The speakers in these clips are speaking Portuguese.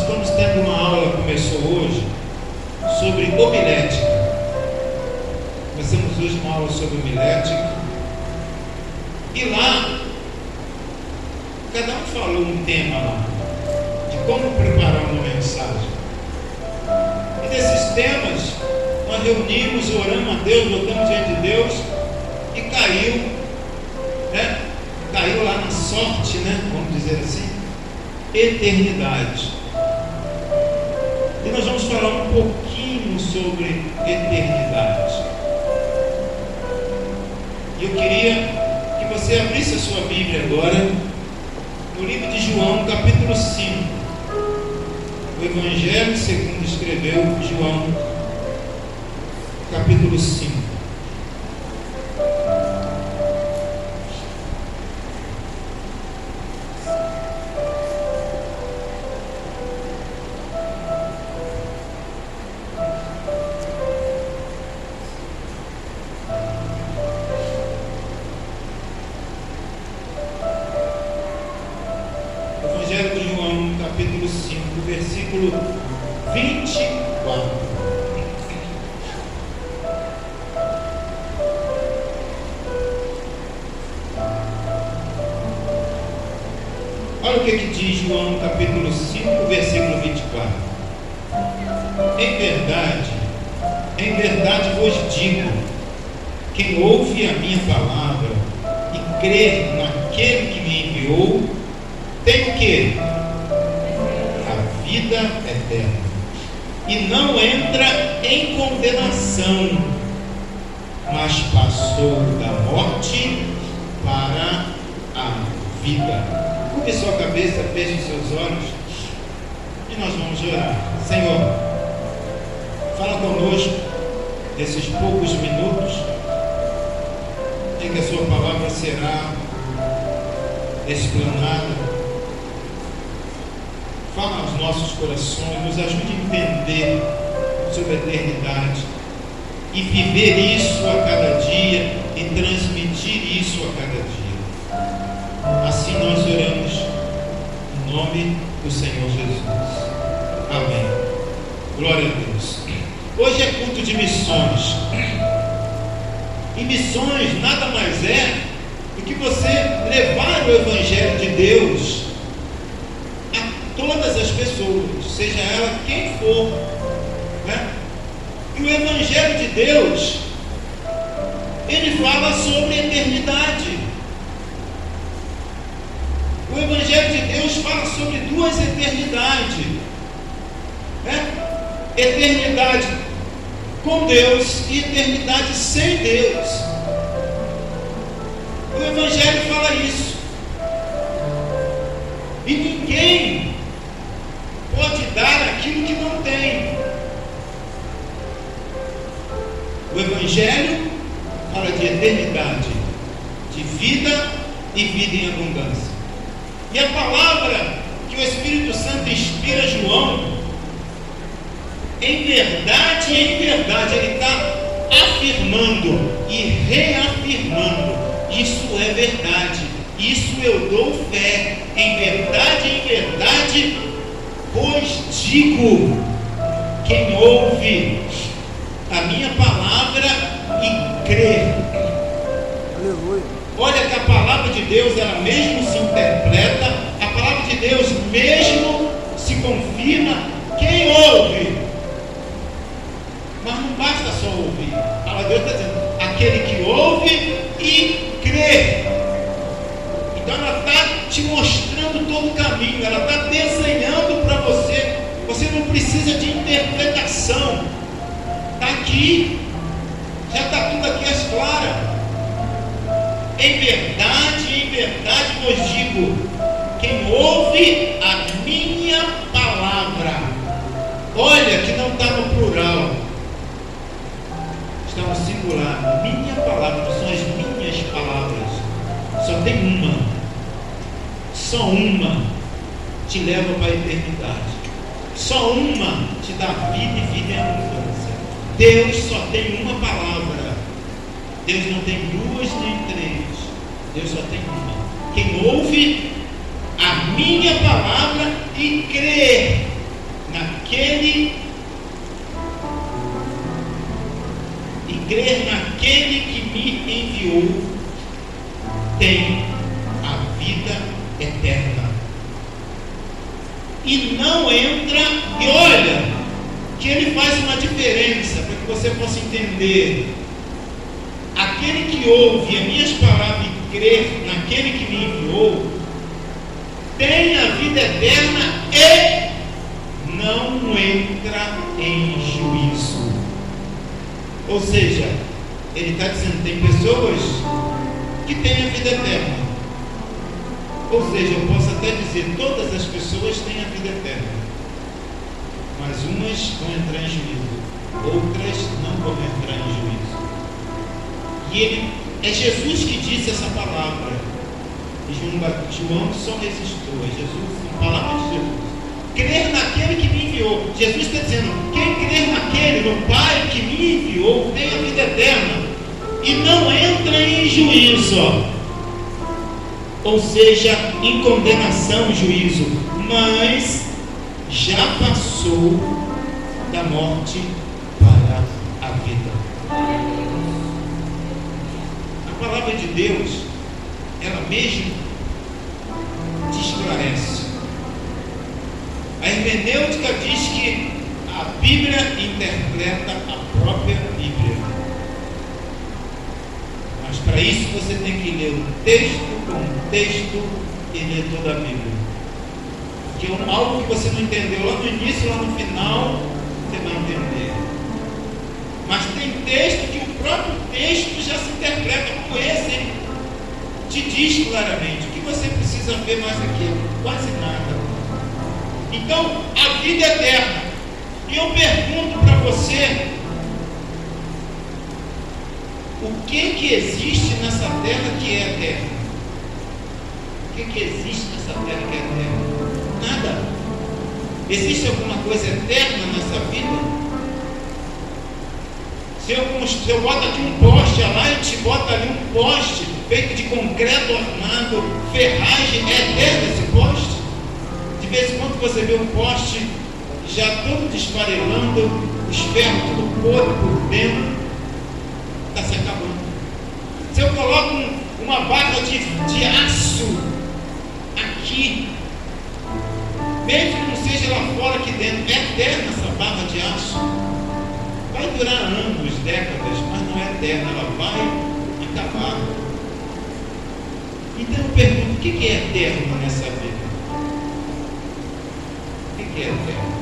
estamos tendo uma aula, começou hoje, sobre homilética. Começamos hoje uma aula sobre homilética. E lá, cada um falou um tema lá, de como preparar uma mensagem. E desses temas, nós reunimos, oramos a Deus, botamos diante de Deus, e caiu, né? Caiu lá na sorte, né? Vamos dizer assim, eternidade. E nós vamos falar um pouquinho sobre eternidade. E eu queria que você abrisse a sua Bíblia agora, no livro de João, capítulo 5. O Evangelho segundo escreveu João, capítulo 5. Evangelho de João, capítulo 5, versículo 24. Olha o que diz João, capítulo 5, versículo 24. Em verdade vos digo, quem ouve a minha palavra e crê naquele que me enviou, tem o quê? A vida eterna. E não entra em condenação, mas passou da morte para a vida. Curve sua cabeça, feche os seus olhos e nós vamos orar. Senhor, fala conosco nesses poucos minutos em que a sua palavra será explanada. Fala aos nossos corações, nos ajude a entender sobre a eternidade e viver isso a cada dia e transmitir isso a cada dia. Assim nós oramos em nome do Senhor Jesus. Amém. Glória a Deus. Hoje é culto de missões. E missões nada mais é do que você levar o Evangelho de Deus todas as pessoas, seja ela quem for, né? E o Evangelho de Deus, ele fala sobre eternidade. O Evangelho de Deus fala sobre duas eternidades, né? Eternidade com Deus e eternidade sem Deus. O Evangelho fala isso. E ninguém pode dar aquilo que não tem. O Evangelho fala de eternidade, de vida e vida em abundância. E a palavra que o Espírito Santo inspira a João, em verdade, ele está afirmando e reafirmando: isso é verdade, isso eu dou fé, em verdade, pois digo, quem ouve a minha palavra e crê. Aleluia. Olha que a palavra de Deus, ela mesmo se interpreta, a palavra de Deus mesmo se confirma. Quem ouve? Mas não basta só ouvir. A palavra de Deus está dizendo: aquele que ouve e crê. Então ela está te mostrando todo o caminho, ela está desenhando para você. Você não precisa de interpretação. Está aqui, já está tudo aqui às claras. Em verdade vos digo, quem ouve a minha palavra, olha que não está no plural, está no singular. Minha palavra, não são as minhas palavras, só tem uma, só uma te leva para a eternidade, só uma te dá vida e vida em abundância. Deus só tem uma palavra. Deus não tem duas nem três, Deus só tem uma. Quem ouve a minha palavra e crê crer naquele que me enviou tem a vida eterna. E não entra, e olha, que ele faz uma diferença para que você possa entender. Aquele que ouve as minhas palavras e crer naquele que me enviou tem a vida eterna e não entra em juízo. Ou seja, ele está dizendo, tem pessoas que têm a vida eterna. Ou seja, eu posso até dizer, todas as pessoas têm a vida eterna, mas umas vão entrar em juízo, outras não vão entrar em juízo. E é Jesus que disse essa palavra. E João só registrou, é Jesus, a palavra de Jesus. Crer naquele que me enviou. Jesus está dizendo, quem crer naquele, no Pai que me enviou, tem a vida eterna e não entra em juízo. Ou seja, em condenação, juízo, mas já passou da morte para a vida. A palavra de Deus, ela mesmo te esclarece. A hermenêutica diz que a Bíblia interpreta a própria Bíblia. Mas para isso você tem que ler o texto com o texto e ler toda a Bíblia. Porque algo que você não entendeu lá no início, lá no final, você vai entender. Mas tem texto que o próprio texto já se interpreta como esse. Te diz claramente o que você precisa ver mais aqui. Quase nada. Então, a vida eterna. E eu pergunto para você, o que existe nessa terra que é eterna? O que existe nessa terra que é eterna? Nada. Existe alguma coisa eterna nessa vida? Se eu boto aqui um poste, a Light bota ali um poste feito de concreto ornado, ferragem, é eterno esse poste? De vez em quando você vê um poste já todo desfarelando, os ferros tudo podre por dentro, está se acabando. Se eu coloco uma barra de aço aqui, mesmo que não seja lá fora, aqui dentro, é eterna essa barra de aço. Vai durar anos, décadas, mas não é eterna, ela vai acabar. Então eu pergunto, o que é eterno nessa vida? O que é eterno?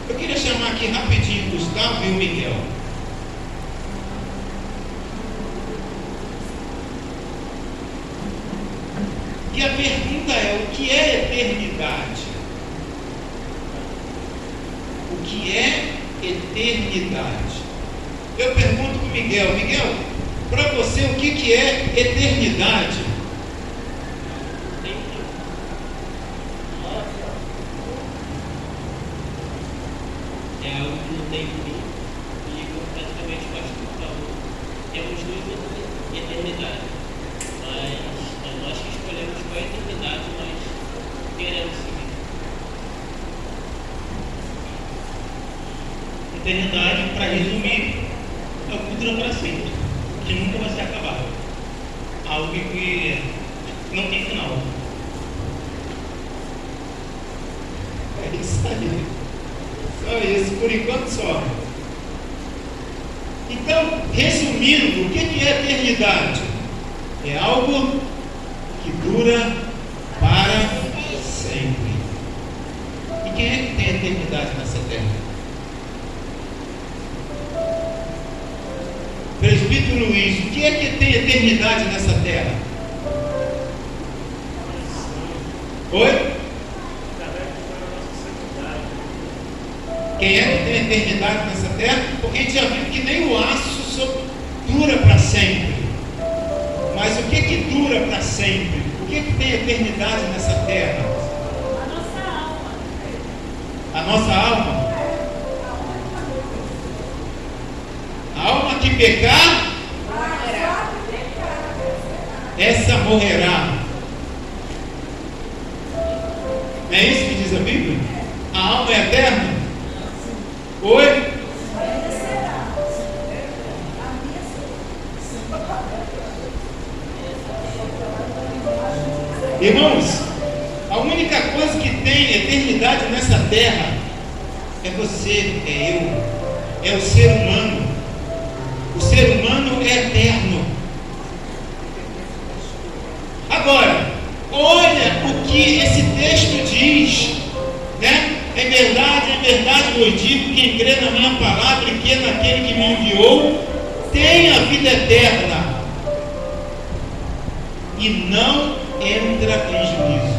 Eu queria chamar aqui rapidinho o Gustavo e o Miguel. E a pergunta é, o que é eternidade? O que é eternidade? Eu pergunto para o Miguel, Miguel, para você o que é eternidade? É algo que não tem fim e praticamente faz tudo falou. Temos duas eternidades, mas é nós que escolhemos qual eternidade nós queremos seguir. Eternidade, para resumir, é o que dura para sempre, que nunca vai ser acabado. Algo que não tem final. É isso aí. Só isso, por enquanto só. Então, resumindo, o que é eternidade? É algo que dura para sempre. E quem é que tem eternidade nessa terra? Presbítero Luiz, o que é que tem eternidade nessa terra? Oi? Quem é que tem eternidade nessa terra? Porque a gente já viu que nem o aço dura para sempre. Mas o que dura para sempre? O que tem eternidade nessa terra? A nossa alma. A nossa alma? A alma que pecar, essa morrerá. É isso que diz diz a Bíblia? A alma é eterna? Oi? Irmãos, a única coisa que tem eternidade nessa terra é você, é eu, é o ser humano. O ser humano é eterno. Agora, olha o que esse texto diz, né? Em verdade vos digo, quem crê na minha palavra e crê naquele que me enviou, tem a vida eterna e não entra em juízo.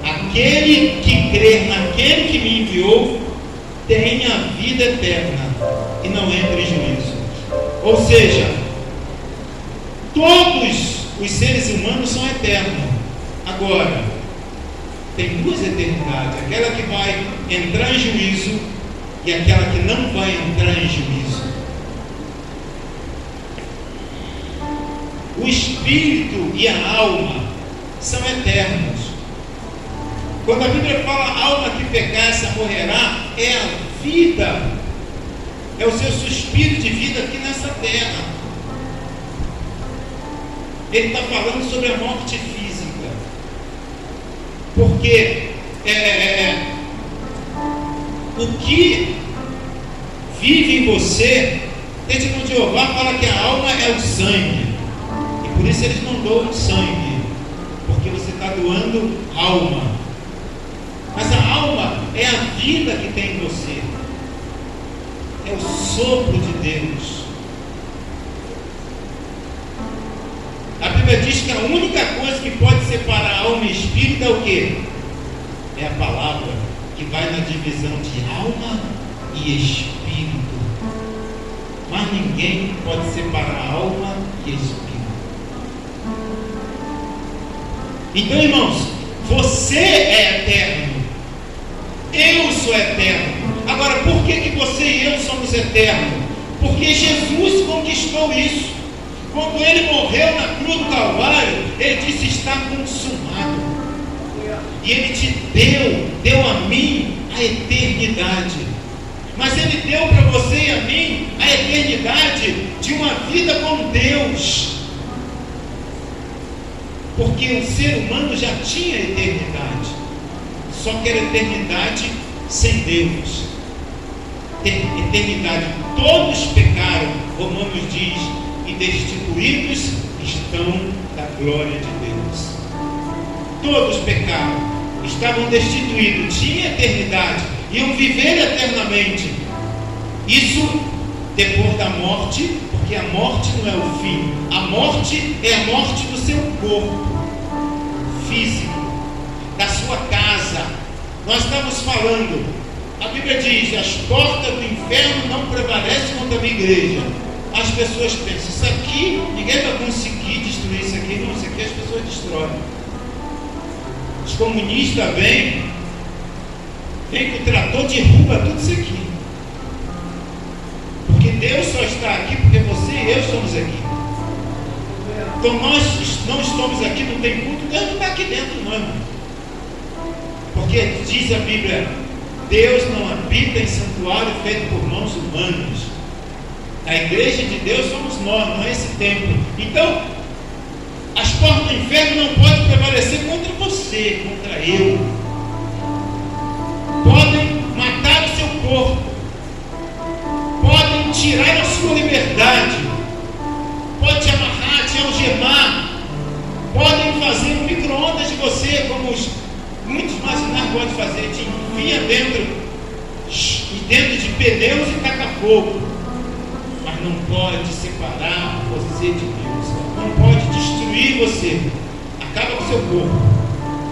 Aquele que crê naquele que me enviou tem a vida eterna e não entra em juízo. Ou seja, todos os seres humanos são eternos. Agora, tem duas eternidades: aquela que vai entrar em juízo e aquela que não vai entrar em juízo. O espírito e a alma são eternos. Quando a Bíblia fala alma que pecar, essa morrerá, é a vida, é o seu suspiro de vida aqui nessa terra. Ele está falando sobre a morte física, porque o que vive em você, testemunho de Jeová fala que a alma é o sangue, e por isso eles não doam sangue, porque você está doando alma. Mas a alma é a vida que tem em você, é o sopro de Deus. A Bíblia diz que a única coisa que pode separar alma e espírito é o quê? É a palavra, que vai na divisão de alma e espírito. Mas ninguém pode separar alma e espírito. Então, irmãos, você é eterno. Eu sou eterno. Agora, por que você e eu somos eternos? Porque Jesus conquistou isso. Quando ele morreu na cruz do Calvário, ele disse: está consumado. E ele te deu a mim a eternidade. Mas ele deu para você e a mim a eternidade de uma vida com Deus. Porque o ser humano já tinha eternidade, só que era eternidade sem Deus. Eternidade, todos pecaram, Romanos diz, e destituídos estão da glória de Deus. Todos pecaram, estavam destituídos, tinham eternidade, iam viver eternamente. Isso depois da morte, porque a morte não é o fim. A morte é a morte do seu corpo físico, da sua casa. Nós estamos falando, a Bíblia diz: as portas do inferno não prevalecem contra a minha igreja. As pessoas pensam: isso aqui, ninguém vai conseguir destruir isso aqui. Não, isso aqui as pessoas destroem. Os comunistas vêm com o trator, derruba tudo isso aqui. Porque Deus só está aqui porque você e eu estamos aqui. Então nós não estamos aqui, não tem culto, Deus não está aqui dentro, não, irmão. Porque diz a Bíblia: Deus não habita em santuário feito por mãos humanas. A igreja de Deus somos nós, não é esse templo. Então, as portas do inferno não podem prevalecer contra você, contra eu. Podem matar o seu corpo, podem tirar a sua liberdade, podem te amarrar, te algemar, podem fazer um micro-ondas de você, como muitos marginais podem fazer, te enfia dentro de pneus e taca fogo. Mas não pode separar você de Deus, não pode destruir você, acaba com o seu corpo,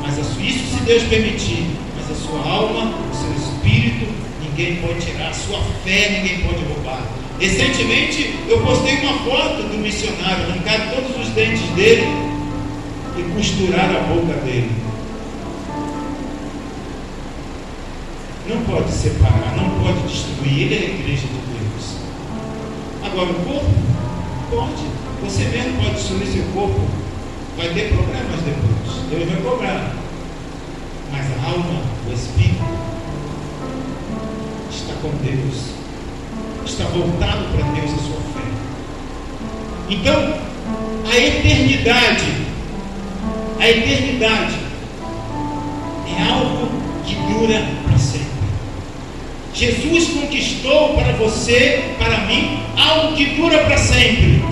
mas isso se Deus permitir. Mas a sua alma, o seu espírito, ninguém pode tirar, a sua fé ninguém pode roubar. Recentemente eu postei uma foto do missionário, arrancaram todos os dentes dele e costuraram a boca dele. Não pode separar, não pode destruir, ele é a igreja de Deus. Agora o corpo, pode, você mesmo pode destruir seu corpo, vai ter problemas depois, Deus vai cobrar. Mas a alma com Deus, está voltado para Deus a sua fé. Então, a eternidade é algo que dura para sempre. Jesus conquistou para você, para mim, algo que dura para sempre.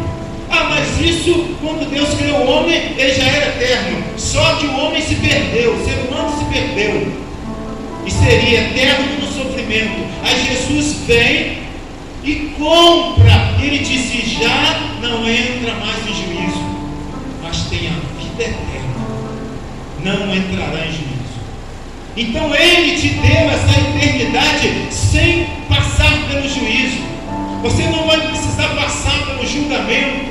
Mas isso, quando Deus criou o homem, ele já era eterno. Só que o homem se perdeu, o ser humano se perdeu, e seria eterno no sofrimento. Aí Jesus vem e compra. Ele disse: já não entra mais em juízo, mas tem a vida eterna, não entrará em juízo. Então ele te deu essa eternidade sem passar pelo juízo. Você não vai precisar passar pelo julgamento.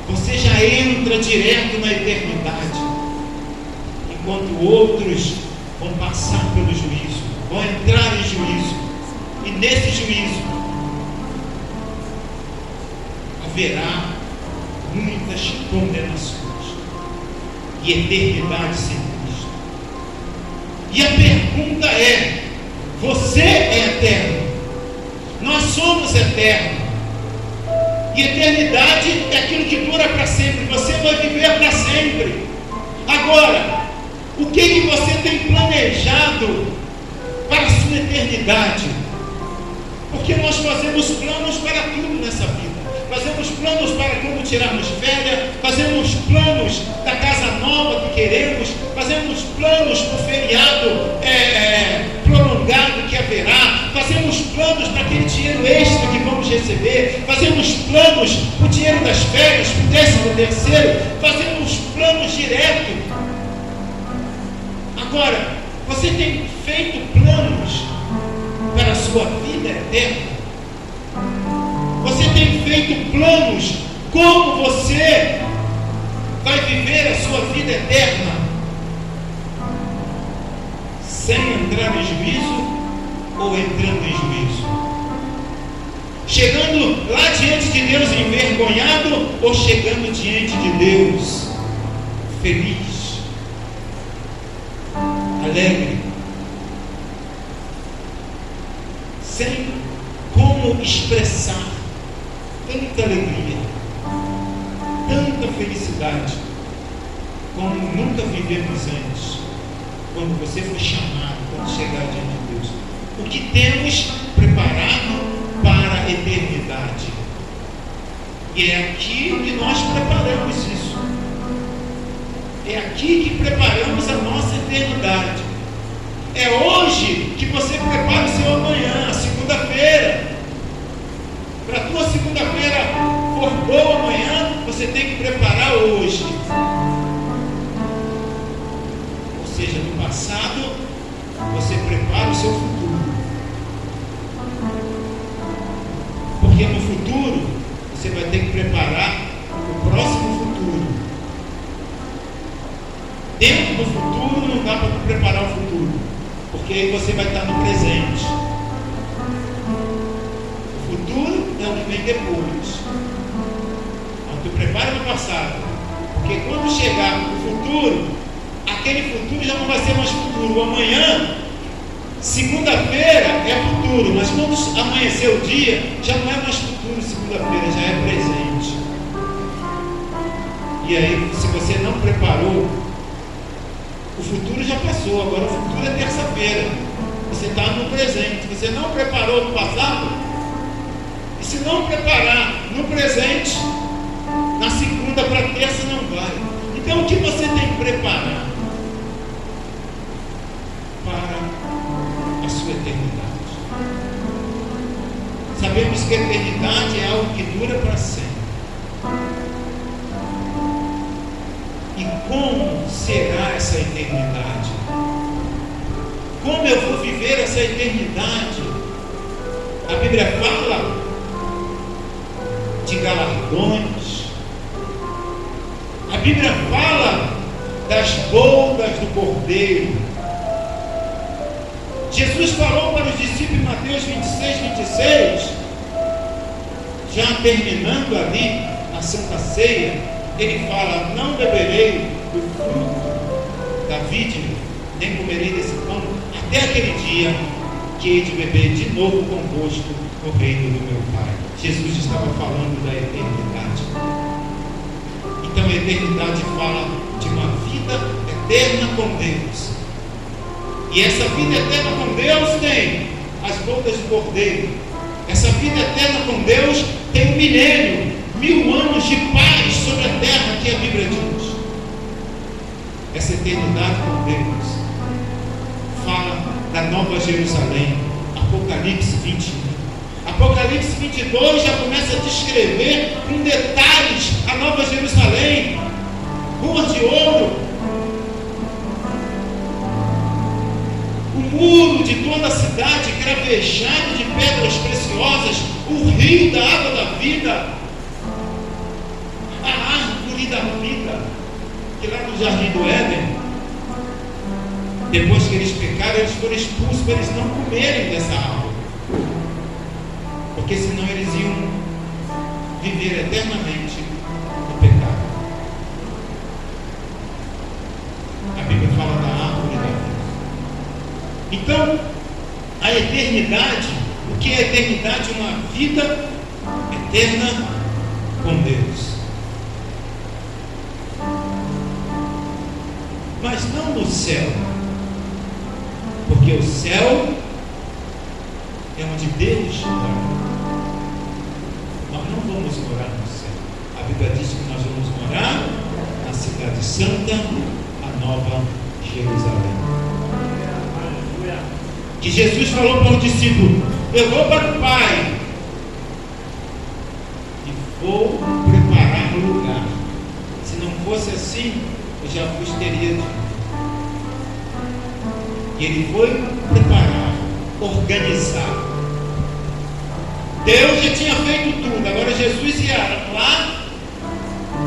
Você já entra direto na eternidade, enquanto outros vão passar pelo juízo, vão entrar em juízo. E nesse juízo haverá muitas condenações e eternidade sem Cristo. E a pergunta é: você é eterno? Nós somos eternos. E eternidade é aquilo que dura para sempre. Você vai viver para sempre. Agora, o que você tem planejado para a sua eternidade? Porque nós fazemos planos para tudo nessa vida. Fazemos planos para quando tirarmos férias, fazemos planos da casa nova que queremos, fazemos planos para o feriado prolongado que haverá, fazemos planos para aquele dinheiro extra que vamos receber, fazemos planos para o dinheiro das férias, para o 13º, fazemos planos direto. Agora, você tem feito planos para a sua vida eterna? Você tem feito planos como você vai viver a sua vida eterna, sem entrar em juízo ou entrando em juízo? Chegando lá diante de Deus envergonhado ou chegando diante de Deus feliz, alegre, sem como expressar tanta alegria, tanta felicidade como nunca vivemos antes, quando você foi chamado, quando chegar diante de Deus? O que temos preparado para a eternidade? E é aqui que nós preparamos isso. É aqui que preparamos a nossa eternidade. É hoje que você prepara o seu amanhã, a segunda-feira. Para a tua segunda-feira for boa amanhã, você tem que preparar hoje. Ou seja, no passado, você prepara o seu futuro. Porque no futuro, você vai ter que preparar o próximo futuro. Dentro do futuro, não dá para preparar o futuro, porque aí você vai estar no presente. O futuro é o que vem depois. Então tu prepara no passado, porque quando chegar o futuro, aquele futuro já não vai ser mais futuro. O amanhã, segunda-feira é futuro, mas quando amanhecer o dia, já não é mais futuro. Segunda-feira já é presente. E aí, se você não preparou, o futuro já passou. Agora o futuro é terça-feira. Você está no presente. Se você não preparou no passado, e se não preparar no presente, na segunda para terça não vai. Então o que você tem que preparar para a sua eternidade? Sabemos que a eternidade é algo que dura para sempre. E como será essa eternidade? Como eu vou viver essa eternidade? A Bíblia fala de galardões. A Bíblia fala das bodas do Cordeiro. Jesus falou para os discípulos em Mateus 26, 26, já terminando ali a Santa Ceia, ele fala: não beberei do fruto da vide, nem comerei desse pão, até aquele dia que hei de beber de novo convosco no reino do meu Pai. Jesus estava falando da eternidade. Então a eternidade fala de uma vida eterna com Deus. E essa vida eterna com Deus tem as bodas do Cordeiro. Essa vida eterna com Deus tem 1 milênio, 1000 anos de paz sobre a terra que a Bíblia diz. Essa eternidade com Deus fala da Nova Jerusalém. Apocalipse 21. Apocalipse 22 já começa a descrever com detalhes a Nova Jerusalém, ruas de ouro, o muro de toda a cidade cravejado de pedras preciosas, o rio da água da vida, a árvore da vida, que lá no Jardim do Éden, depois que eles pecaram, eles foram expulsos para eles não comerem dessa árvore, porque senão eles iam viver eternamente no pecado. A Bíblia fala da árvore da vida. Então, a eternidade, o que é a eternidade? Uma vida eterna com Deus. Mas não no céu, porque o céu é onde Deus mora. Nós não vamos morar no céu. A Bíblia diz que nós vamos morar na cidade santa, a Nova Jerusalém. Que Jesus falou para o discípulo: eu vou para o Pai e vou preparar o lugar. Se não fosse assim, eu já vos teria dito. E ele foi preparar, organizar. Deus já tinha feito tudo, agora Jesus ia lá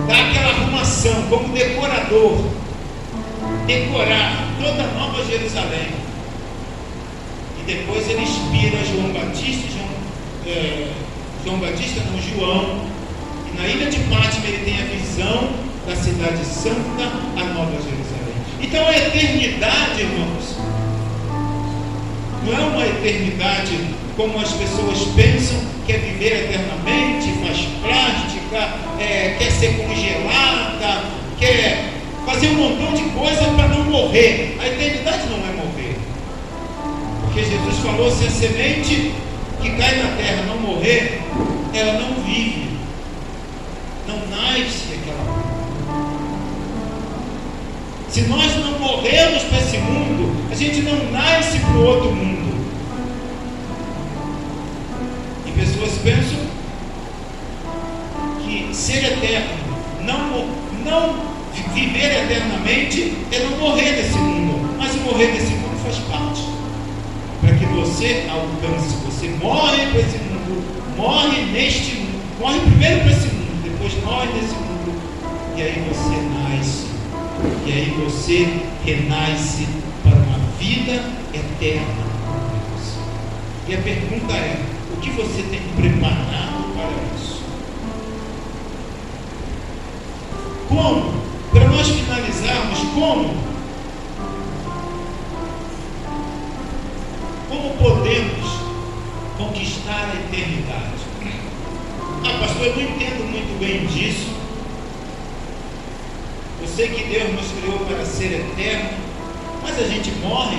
dar aquela arrumação, como decorador, decorar toda a Nova Jerusalém. E depois ele inspira João Batista, João, e na ilha de Pátima ele tem a visão da cidade santa, a Nova Jerusalém. Então a eternidade, irmãos, não é uma eternidade como as pessoas pensam, quer viver eternamente, faz plástica, quer ser congelada, quer fazer um montão de coisa para não morrer. A eternidade não é morrer, porque Jesus falou: se a semente que cai na terra não morrer, ela não vive, não nasce aquela vida. Se nós não morrermos para esse mundo, a gente não nasce para o outro mundo. E pessoas pensam que ser eterno, não viver eternamente, é não morrer nesse mundo. Mas morrer nesse mundo faz parte, para que você alcance. Você morre para esse mundo, morre neste mundo, morre primeiro para esse mundo, depois morre nesse mundo, e aí você nasce. E aí você renasce para uma vida eterna com Deus. E a pergunta é: o que você tem preparado para isso? Como? Para nós finalizarmos, como podemos conquistar a eternidade? Ah, pastor, eu não entendo muito bem disso. Eu sei que Deus nos criou para ser eterno, mas a gente morre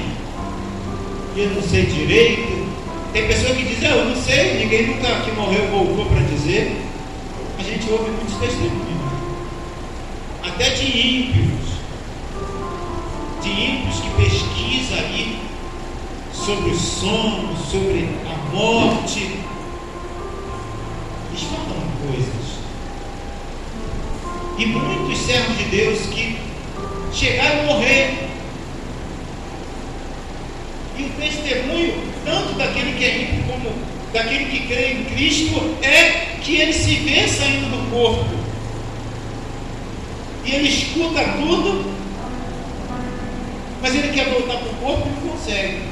e eu não sei direito. Tem pessoa que diz: eu não sei, ninguém nunca que morreu voltou para dizer. A gente ouve muitos testemunhos, até de ímpios que pesquisam aí sobre o sono, sobre a morte. Eles falam coisas. E muitos servos de Deus que chegaram a morrer. E o testemunho, tanto daquele que é ímpio como daquele que crê em Cristo, é que ele se vê saindo do corpo. E ele escuta tudo, mas ele quer voltar para o corpo e não consegue.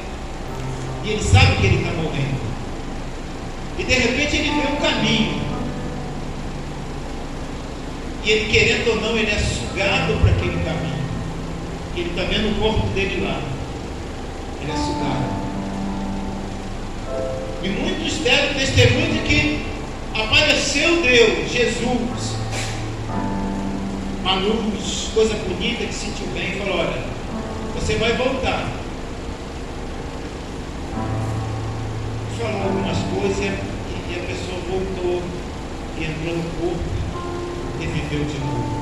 E ele sabe que ele está morrendo. E de repente ele vê um caminho. E ele, querendo ou não, ele é sugado para aquele caminho. Ele está vendo o corpo dele lá. Ele é sugado. E muitos deram testemunho de que apareceu Deus, Jesus, uma luz, coisa bonita, que sentiu bem e falou: olha, você vai voltar. Falou algumas coisas e a pessoa voltou e entrou no corpo e viveu de novo.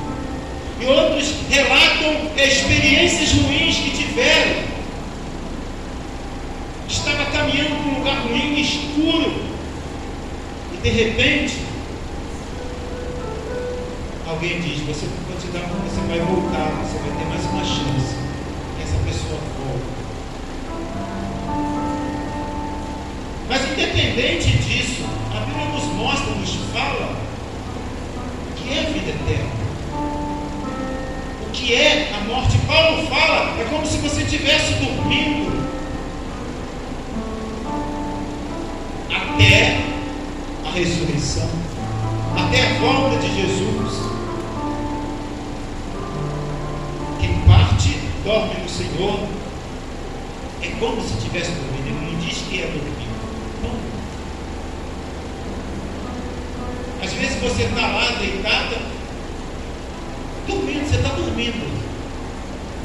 E outros relatam experiências ruins que tiveram. Estava caminhando para um lugar ruim, escuro, e de repente alguém diz: você vai voltar, você vai ter mais uma chance. E essa pessoa volta. Mas independente disso, a Bíblia nos mostra, nos fala o que é a vida eterna, o que é a morte. Paulo fala, é como se você estivesse dormindo até a ressurreição, até a volta de Jesus. Quem parte, dorme no Senhor. É como se estivesse dormindo. Ele não diz que é dormir. Às vezes você está lá deitada, dormindo, você está dormindo,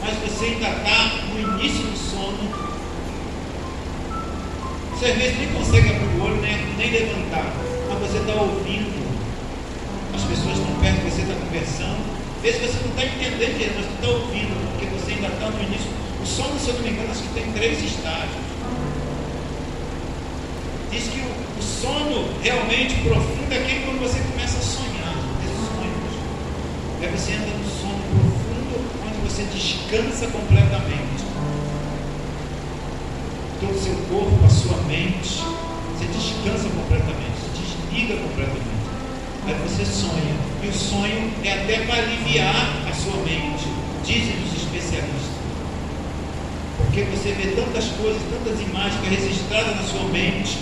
mas você ainda está no início do sono. Você às vezes nem consegue abrir o olho, nem levantar, mas você está ouvindo. As pessoas estão perto, você está conversando. Às vezes você não está entendendo direito, mas você está ouvindo, porque você ainda está no início. O sono, se eu não me engano, acho que tem 3 estágios. Diz que o sono realmente profundo é aquele quando você começa a sonhar, ter sonhos. Aí você entra no sono profundo, onde você descansa completamente. Todo o seu corpo, a sua mente, você descansa completamente, se desliga completamente. Aí você sonha. E o sonho é até para aliviar a sua mente, dizem os especialistas. Porque você vê tantas coisas, tantas imagens registradas na sua mente,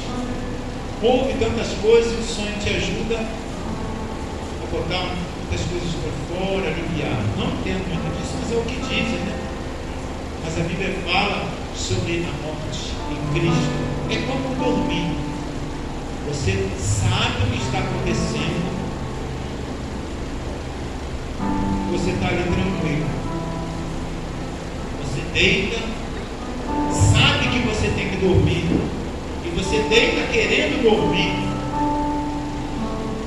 ouve tantas coisas, e o sonho te ajuda a botar muitas coisas para fora, aliviar. Não entendo muito disso, mas é o que dizem, né? Mas a Bíblia fala sobre a morte em Cristo. É como dormir. Você sabe o que está acontecendo, você está ali tranquilo. Você deita, sabe que você tem que dormir, e você deita querendo dormir.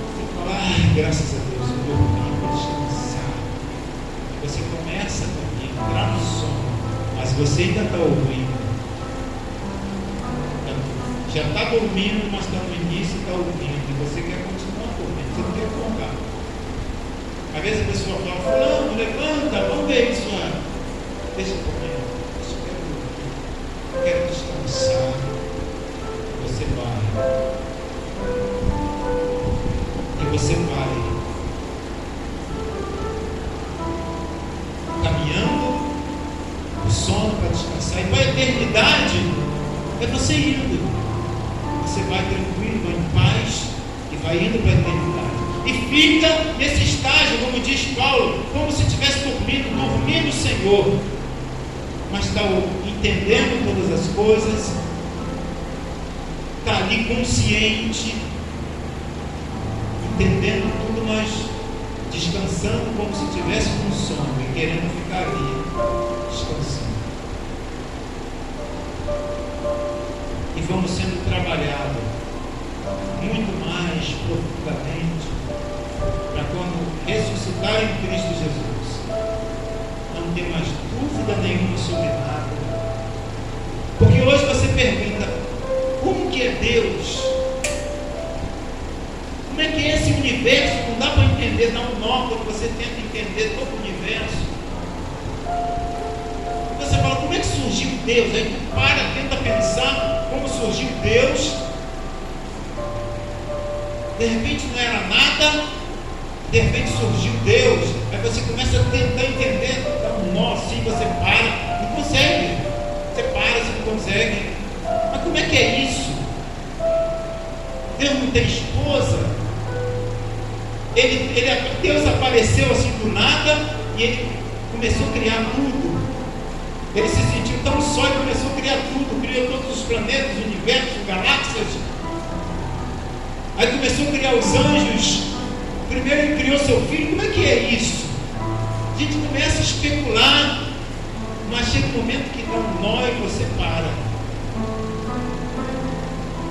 Você fala: ai, graças a Deus, eu dormi, vou descansar. E você começa a dormir, entrar no sono, mas você ainda está ouvindo. Já está dormindo, mas está no início e está ouvindo, e você quer continuar dormindo, você não quer acordar. Às vezes a pessoa fala: fulano, levanta, vamos ver isso lá. Deixa eu comer, deixa eu dormir, eu quero descansar. Você vai, e você vai caminhando o sono para descansar, e para a eternidade é você indo. Você vai tranquilo, vai em paz e vai indo para a eternidade. E fica nesse estágio, como diz Paulo, como se estivesse dormindo o Senhor, mas está entendendo todas as coisas, está ali consciente, entendendo tudo, mas descansando como se estivesse com sono e querendo ficar ali descansando. E vamos sendo trabalhados muito mais profundamente para quando ressuscitar em Cristo Jesus, não ter mais dúvida nenhuma sobre nada. Porque hoje você pergunta: como que é Deus? Como é que é esse universo? Não dá para entender, dá um nó quando você tenta entender todo o universo. Você fala: como é que surgiu Deus? Aí tu para, tenta pensar como surgiu Deus. De repente não era nada, de repente surgiu Deus. Aí você começa a tentar entender, dá um nó assim, você para, não consegue. Você para, você não consegue. Mas como é que é isso? Deus não tem esposa? Deus apareceu assim do nada e ele começou a criar tudo. Ele se sentiu tão só e começou a criar tudo. Criou todos os planetas, universos, galáxias, Aí começou a criar os anjos. Primeiro ele criou seu filho. Como é que é isso? A gente começa a especular, mas chega um momento que dá um nó e você para.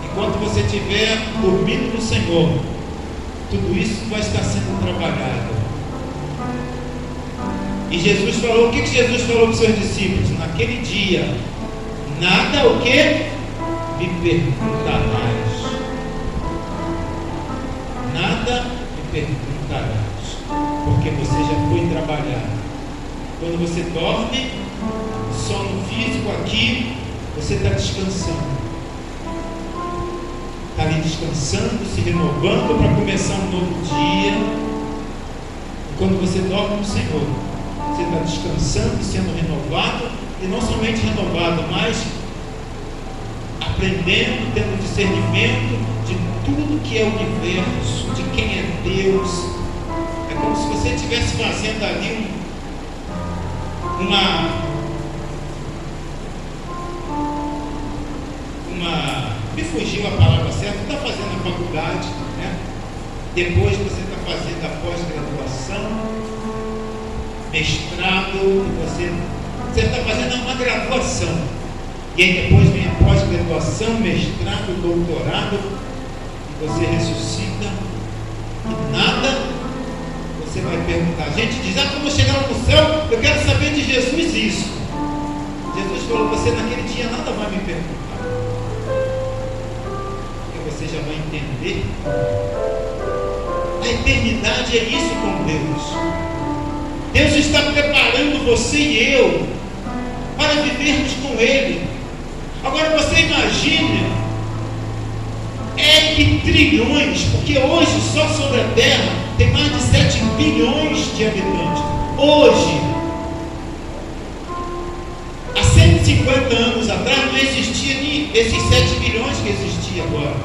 Enquanto você estiver dormindo no Senhor, tudo isso vai estar sendo trabalhado. E Jesus falou, o que Jesus falou para os seus discípulos? Naquele dia, nada o que? Me perguntarás. Nada me perguntarás, porque você já foi trabalhar. Quando você dorme, sono físico aqui, você está descansando. Está ali descansando, se renovando para começar um novo dia. E quando você dorme no Senhor, você está descansando, sendo renovado, e não somente renovado, mas aprendendo, tendo discernimento de tudo que é o universo, de quem é Deus. É como se você estivesse fazendo ali me fugiu a palavra certa, está fazendo a faculdade, né? Depois você está fazendo a pós-graduação, mestrado, você está fazendo uma graduação, e aí depois vem a pós-graduação, mestrado, doutorado, e você ressuscita, e nada você vai perguntar. A gente diz, quando eu chegar no céu, eu quero saber de Jesus isso. Jesus falou, você naquele dia nada vai me perguntar, porque você já vai entender. A eternidade é isso com Deus. Deus está preparando você e eu para vivermos com Ele. Agora você imagine, que trilhões, porque hoje só sobre a Terra tem mais de 7 bilhões de habitantes. Hoje, há 150 anos atrás não existia nem esses 7 bilhões que existiam agora.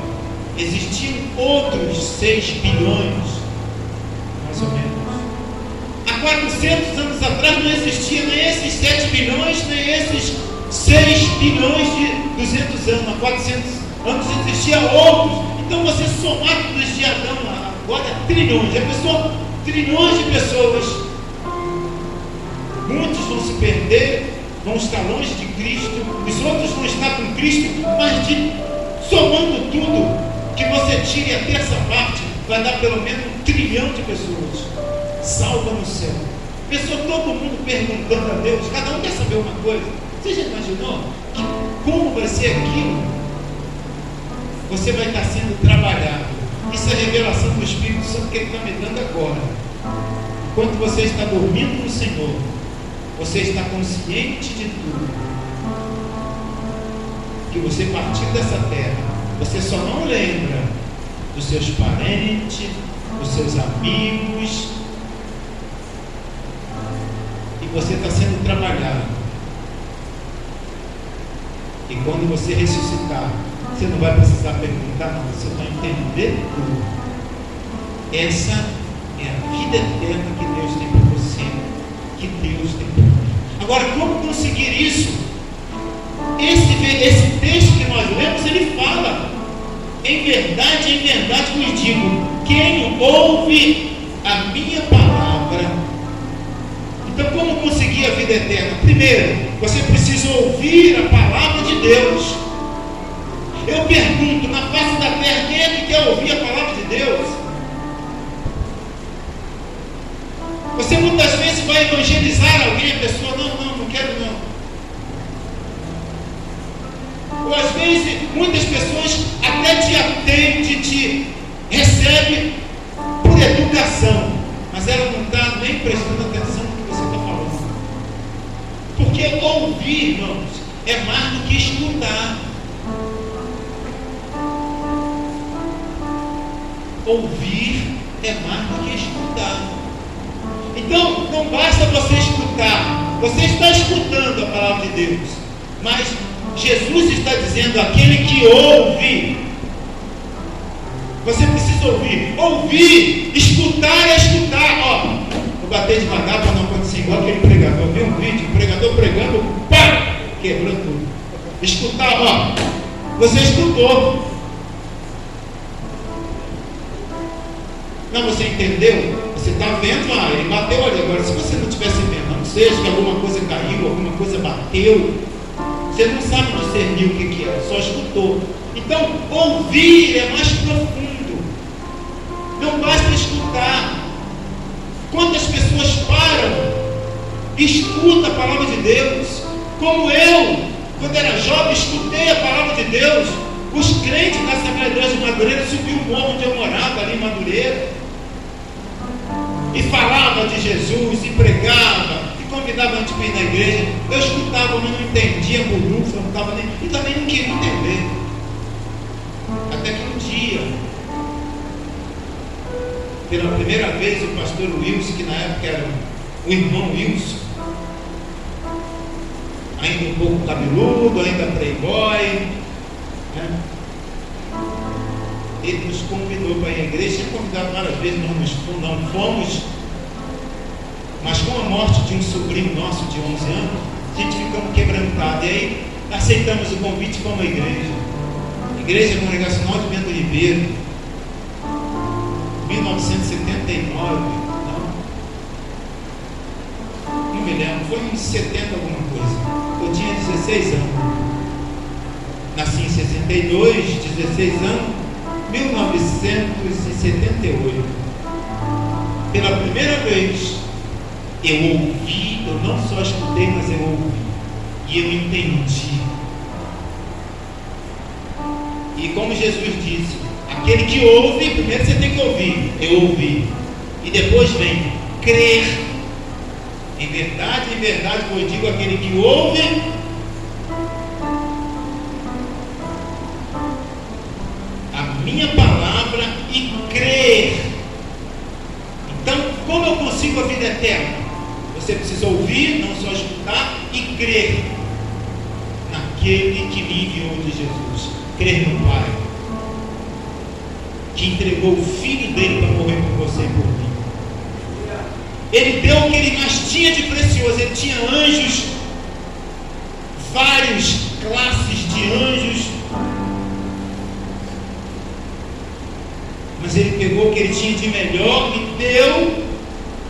Existiam outros 6 bilhões, mais ou menos. Há 400 anos atrás não existia nem esses 7 bilhões, nem esses 6 bilhões de 200 anos. Há 400 anos existiam outros. Então você somar tudo isso de Adão, agora é trilhões. Já pensou? Trilhões de pessoas. Muitos vão se perder, vão estar longe de Cristo, os outros vão estar com Cristo, mas somando tudo, que você tire a terça parte, vai dar pelo menos 1 trilhão de pessoas salva no céu. Pensou todo mundo perguntando a Deus, cada um quer saber uma coisa. Você já imaginou como vai ser aquilo? Você vai estar sendo trabalhado. Isso é revelação do Espírito Santo que Ele está me dando agora. Enquanto você está dormindo no Senhor, você está consciente de tudo. Que você partiu dessa terra, você só não lembra dos seus parentes, dos seus amigos, e você está sendo trabalhado. E quando você ressuscitar, você não vai precisar perguntar, não, você vai entender tudo. Essa é a vida eterna que Deus tem para você, que Deus tem para nós. Agora, como conseguir isso? Esse texto que nós lemos, ele fala, em verdade vos digo, quem ouve a minha palavra. Então, como conseguir a vida eterna? Primeiro, você precisa ouvir a palavra de Deus. Eu pergunto, na face da terra, quem é que quer ouvir a palavra de Deus? Você muitas vezes vai evangelizar alguém, a pessoa, não quero não. Ou às vezes, muitas pessoas até te atendem, te recebem por educação, mas ela não está nem prestando atenção no que você está falando. Porque ouvir, irmãos, é mais do que escutar. Ouvir é mais do que escutar. Então, não basta você escutar. Você está escutando a palavra de Deus, mas Jesus está dizendo, aquele que ouve. Você precisa ouvir. Ouvir, escutar é escutar. Vou bater devagar para não acontecer igual aquele pregador. Viu um vídeo? O pregador pregando, pá, quebrou tudo. Escutar, você escutou. Não, você entendeu? Você está vendo, ele bateu ali. Agora, se você não estivesse vendo, não seja que alguma coisa caiu, alguma coisa bateu, você não sabe discernir o que é, só escutou. Então, ouvir é mais profundo. Não basta escutar. Quantas pessoas param e escutam a palavra de Deus? Como eu, quando era jovem, escutei a palavra de Deus. Os crentes da Assembleia de Deus de Madureira subiam o morro onde eu morava, ali em Madureira, e falava de Jesus, e pregava, e convidava a gente para ir na igreja. Eu escutava, mas não entendia, burufa, não estava nem, e também não queria entender. Até que um dia, pela primeira vez, o pastor Wilson, que na época era o irmão Wilson, ainda um pouco cabeludo, ainda playboy, né? Ele nos convidou para ir à igreja. Tinha convidado várias vezes, nós não fomos, mas com a morte de um sobrinho nosso de 11 anos, a gente ficamos quebrantados, e aí aceitamos o convite e fomos à igreja congregacional de Bento Ribeiro, 1979, não me lembro, foi em 70 alguma coisa. Eu tinha 16 anos, nasci em 62, 16 anos, 1978. Pela primeira vez eu ouvi, eu não só escutei, mas eu ouvi, e eu entendi. E como Jesus disse, aquele que ouve, primeiro você tem que ouvir. Eu ouvi, e depois vem crer. Em verdade, eu digo, aquele que ouve a minha palavra e crer. Então, como eu consigo a vida eterna? Você precisa ouvir, não só escutar, e crer naquele que me enviou de Jesus. Crer no Pai, que entregou o Filho dele para morrer por você e por mim. Ele deu o que ele mais tinha de precioso. Ele tinha anjos, várias classes de anjos, mas ele pegou o que ele tinha de melhor e deu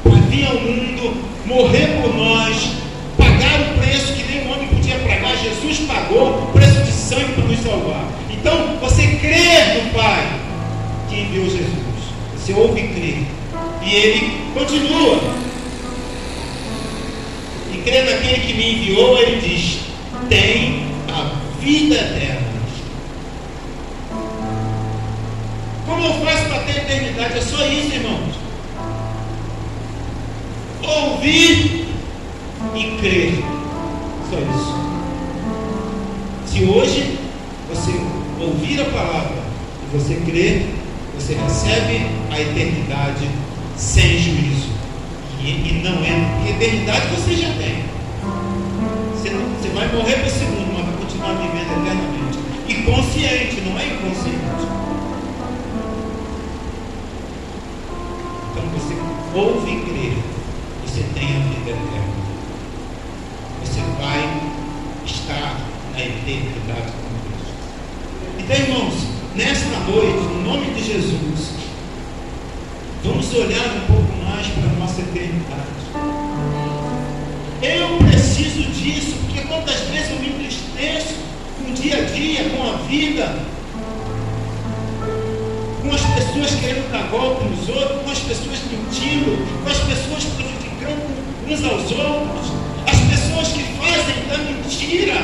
para vir ao mundo, morrer por nós, pagar o preço que nem o homem podia pagar. Jesus pagou o preço de sangue para nos salvar. Então, você crê no Pai que enviou Jesus, você ouve e crê, e ele continua, e crê naquele que me enviou. Ele diz: tem a vida eterna. Como eu faço para ter eternidade? É só isso, irmãos: ouvir e crer. Só isso. Se hoje você ouvir a palavra e você crer, você recebe a eternidade sem juízo. E não é, porque eternidade você já tem. Você vai morrer para o segundo, mas vai continuar vivendo eternamente. E consciente, não é inconsciente. Então você ouve e crê, você tem a vida eterna. Você vai estar na eternidade com Deus. Então, irmãos, nesta noite, no nome de Jesus, vamos olhar um pouco mais para a nossa eternidade. Eu preciso disso, porque quantas vezes eu me entristeço com o dia a dia, com a vida, com as pessoas querendo dar golpe nos outros, com as pessoas mentindo, com as pessoas prejudicando uns aos outros, as pessoas que fazem da mentira